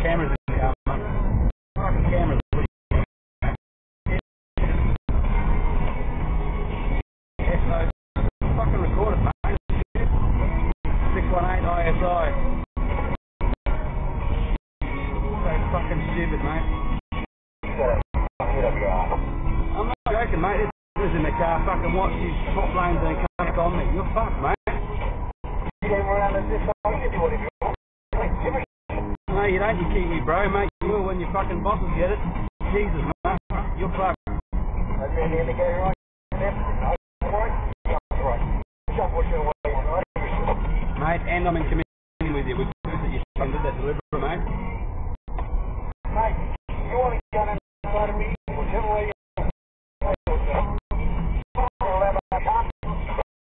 cameras in the car, mate. Fucking cameras. Fucking record it, mate. 618 ISI. So fucking stupid, mate. I'm not joking, mate. This is in the car, fucking watch these top lanes and come on me. You're fucked, mate. No, you don't, you Kiwi bro, mate. You will when your fucking bosses get it. Jesus, mate. You're fucked. Mate, and I'm in community.